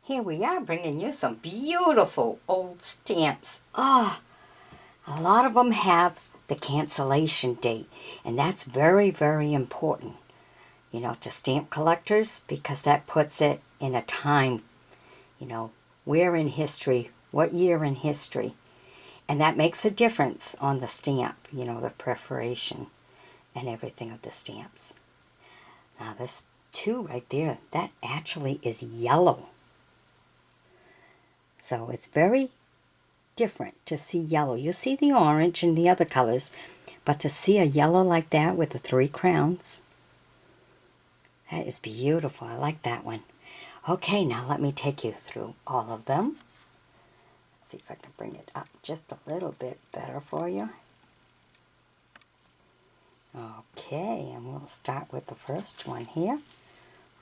Here we are bringing you some beautiful old stamps. Ah, a lot of them have the cancellation date, and that's very, very important, to stamp collectors, because that puts it in a time, where in history, what year in history. And that makes a difference on the stamp, the preparation and everything of the stamps. Now this two right there, that actually is yellow. So it's very different to see yellow. You see the orange and the other colors, but to see a yellow like that with the 3 crowns, that is beautiful. I like that one. Okay, now let me take you through all of them. Let's see if I can bring it up just a little bit better for you. Okay, and we'll start with the first one here.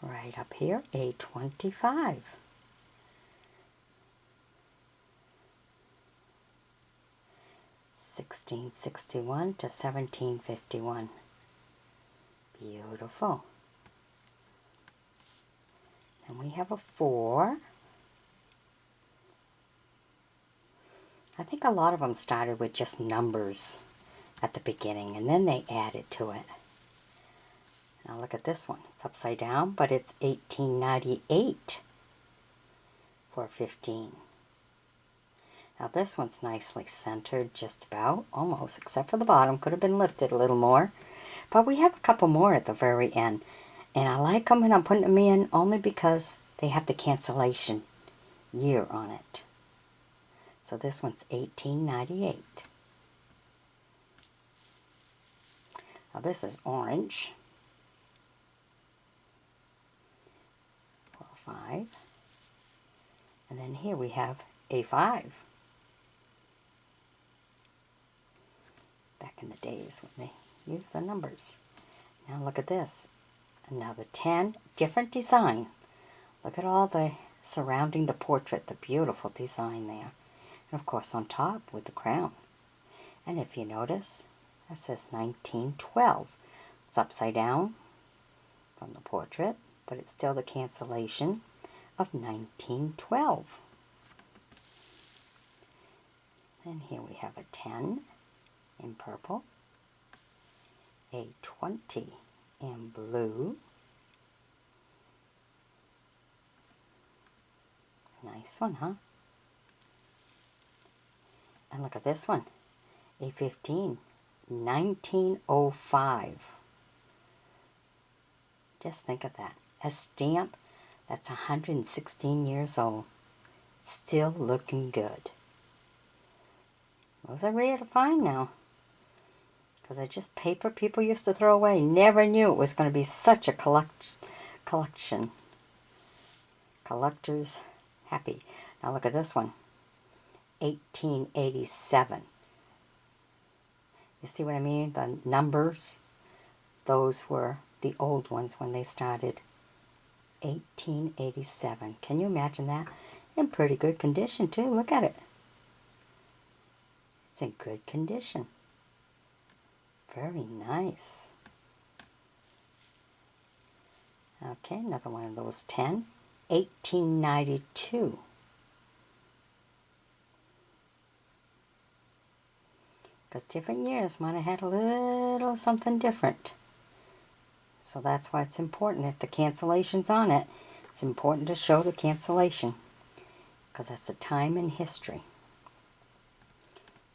Right up here, A25. 1661 to 1751. Beautiful. And we have a 4. I think a lot of them started with just numbers at the beginning, and then they added to it. Now look at this one. It's upside down, but it's 1898 for 15. Now this one's nicely centered, just about, almost, except for the bottom. Could have been lifted a little more. But we have a couple more at the very end. And I like them, and I'm putting them in only because they have the cancellation year on it. So this one's 1898. Now this is orange. 5. And then here we have A5. Back in the days when they used the numbers. Now look at this. Another 10, different design. Look at all the surrounding the portrait, the beautiful design there. And of course on top with the crown. And if you notice, that says 1912. It's upside down from the portrait, but it's still the cancellation of 1912. And here we have a 10 in purple, a 20 in blue. Nice one, huh? And look at this one, a 15, 1905. Just think of that. A stamp that's 116 years old, still looking good. Those are rare to find now, because they're just paper people used to throw away. Never knew it was going to be such a collection. Collectors happy. Now look at this one, 1887. You see what I mean? The numbers, those were the old ones when they started. 1887. Can you imagine that? In pretty good condition too. Look at it. It's in good condition. Very nice. Okay, another one of those 10. 1892. Because different years might have had a little something different. So that's why it's important. If the cancellation's on it, it's important to show the cancellation, because that's a time in history.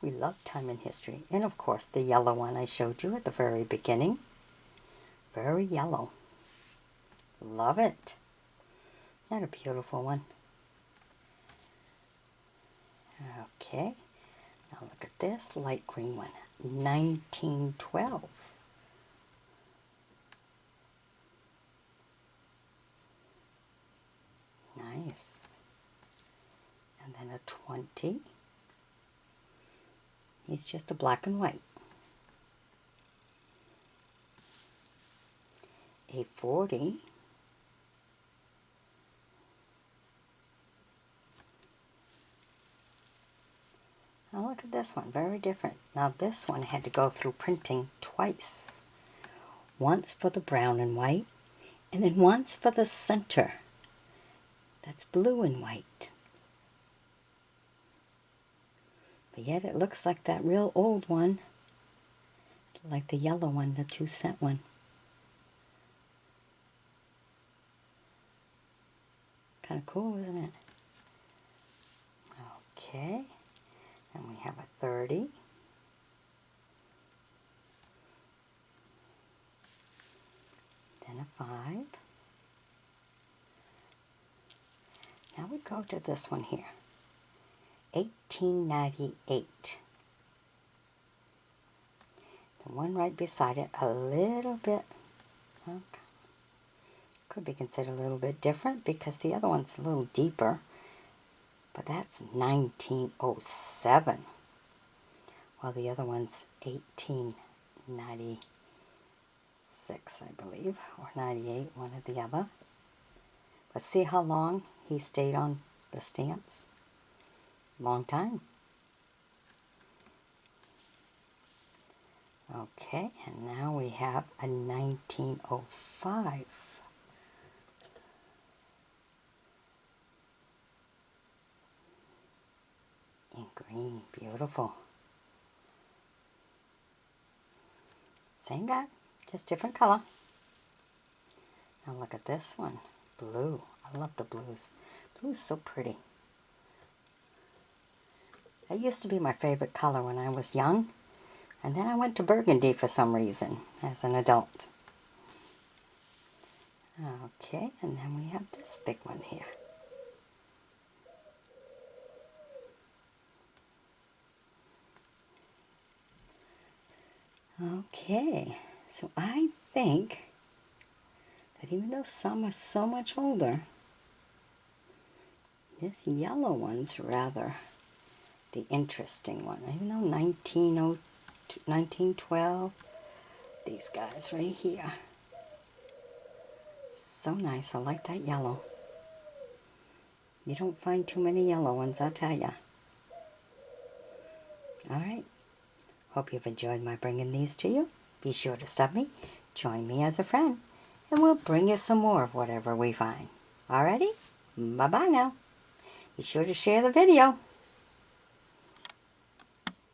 We love time in history. And of course the yellow one I showed you at the very beginning. Very yellow. Love it. Isn't that a beautiful one? Okay. Now look at this light green one. 1912. Nice. And then a 20. It's just a black and white. A 40. Now look at this one, very different. Now this one had to go through printing twice. Once for the brown and white, and then once for the center. that's blue and white. But yet it looks like that real old one, like the yellow one, the 2-cent one. Kind of cool, isn't it? Okay, and we have a 30. Then a 5. Now we go to this one here. 1898. The one right beside it, a little bit, well, could be considered a little bit different because the other one's a little deeper. But that's 1907. While the other one's 1896, I believe, or 98, one or the other. But see how long he stayed on the stamps? Long time. Okay, and now we have a 1905. In green, beautiful. Same guy, just different color. Now look at this one, blue. I love the blues. Blue is so pretty. That used to be my favorite color when I was young. And then I went to burgundy for some reason as an adult. Okay, and then we have this big one here. Okay, so I think that even though some are so much older, this yellow one's rather the interesting one. Even though 1912, these guys right here. So nice, I like that yellow. You don't find too many yellow ones, I'll tell ya. Alright, hope you've enjoyed my bringing these to you. Be sure to sub me, join me as a friend, and we'll bring you some more of whatever we find. Alrighty, bye-bye now. Be sure to share the video.